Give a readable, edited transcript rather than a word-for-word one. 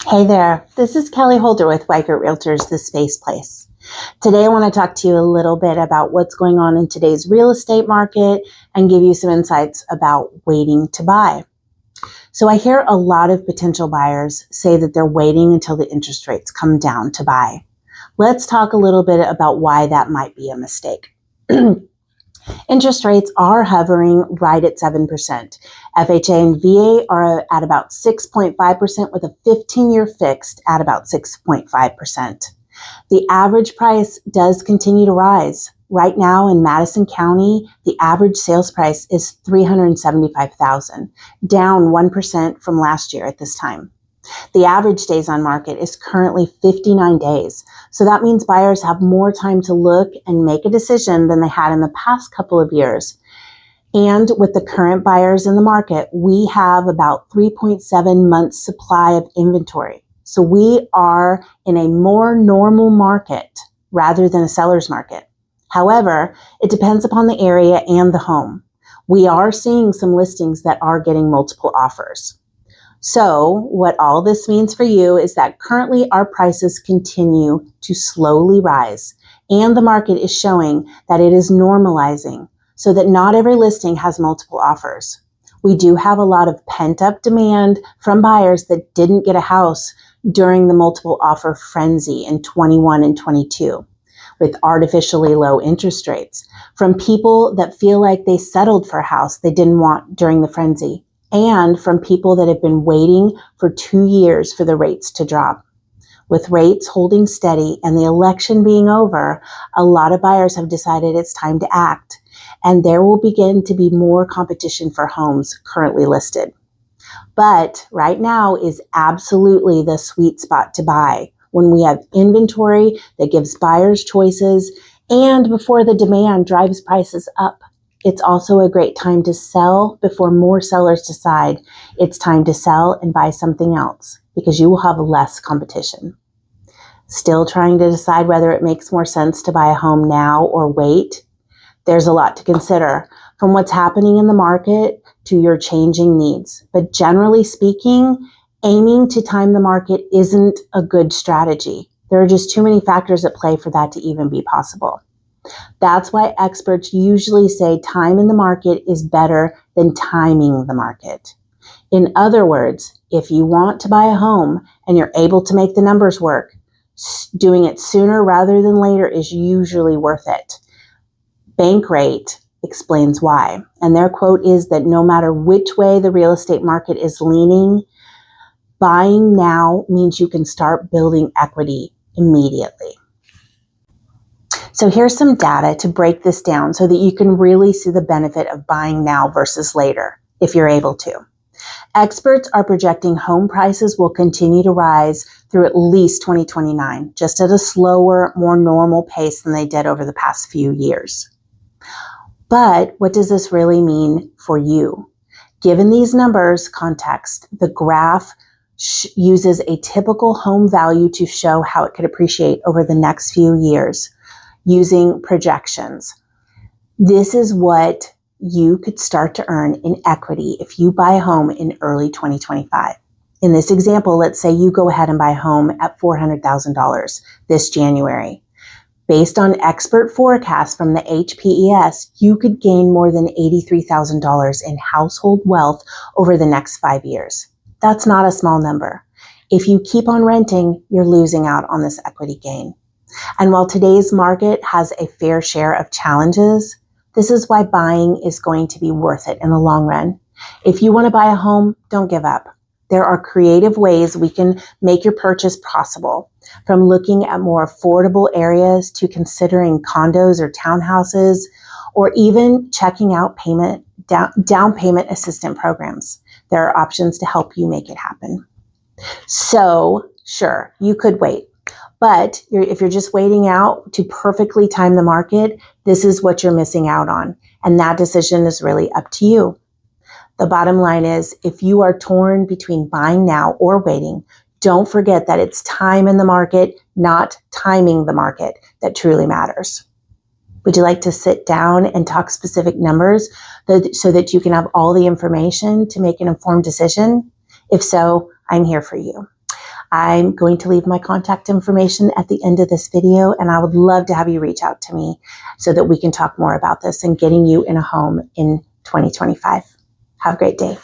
Hey there, this is Kelly Holder with Weigert Realtors, The Space Place. Today I want to talk to you a little bit about what's going on in today's real estate market and give you some insights about waiting to buy. So I hear a lot of potential buyers say that they're waiting until the interest rates come down to buy. Let's talk a little bit about why that might be a mistake. Interest rates are hovering right at 7%. FHA and VA are at about 6.5% with a 15-year fixed at about 6.5%. The average price does continue to rise. Right now in Madison County, the average sales price is $375,000, down 1% from last year at this time. The average days on market is currently 59 days. So that means buyers have more time to look and make a decision than they had in the past couple of years. And with the current buyers in the market, we have about 3.7 months supply of inventory. So we are in a more normal market rather than a seller's market. However, it depends upon the area and the home. We are seeing some listings that are getting multiple offers. So what all this means for you is that currently our prices continue to slowly rise, and the market is showing that it is normalizing so that not every listing has multiple offers. We do have a lot of pent-up demand from buyers that didn't get a house during the multiple offer frenzy in 21 and 22 with artificially low interest rates, from people that feel like they settled for a house they didn't want during the frenzy, and from people that have been waiting for 2 years for the rates to drop. With rates holding steady and the election being over, a lot of buyers have decided it's time to act, and there will begin to be more competition for homes currently listed. But right now is absolutely the sweet spot to buy when we have inventory that gives buyers choices and before the demand drives prices up. It's also a great time to sell before more sellers decide it's time to sell and buy something else because you will have less competition. Still trying to decide whether it makes more sense to buy a home now or wait? There's a lot to consider, from what's happening in the market to your changing needs. But generally speaking, aiming to time the market isn't a good strategy. There are just too many factors at play for that to even be possible. That's why experts usually say time in the market is better than timing the market. In other words, if you want to buy a home and you're able to make the numbers work, doing it sooner rather than later is usually worth it. Bankrate explains why, and their quote is that no matter which way the real estate market is leaning, buying now means you can start building equity immediately. So here's some data to break this down so that you can really see the benefit of buying now versus later, if you're able to. Experts are projecting home prices will continue to rise through at least 2029, just at a slower, more normal pace than they did over the past few years. But what does this really mean for you? Given these numbers context, the graph uses a typical home value to show how it could appreciate over the next few years, using projections. This is what you could start to earn in equity if you buy a home in early 2025. In this example, let's say you go ahead and buy a home at $400,000 this January. Based on expert forecasts from the HPES, you could gain more than $83,000 in household wealth over the next 5 years. That's not a small number. If you keep on renting, you're losing out on this equity gain. And while today's market has a fair share of challenges, this is why buying is going to be worth it in the long run. If you want to buy a home, don't give up. There are creative ways we can make your purchase possible, from looking at more affordable areas to considering condos or townhouses, or even checking out down payment assistance programs. There are options to help you make it happen. So, sure, you could wait. But if you're just waiting out to perfectly time the market, this is what you're missing out on. And that decision is really up to you. The bottom line is, if you are torn between buying now or waiting, don't forget that it's time in the market, not timing the market, that truly matters. Would you like to sit down and talk specific numbers so that you can have all the information to make an informed decision? If so, I'm here for you. I'm going to leave my contact information at the end of this video, and I would love to have you reach out to me so that we can talk more about this and getting you in a home in 2025. Have a great day.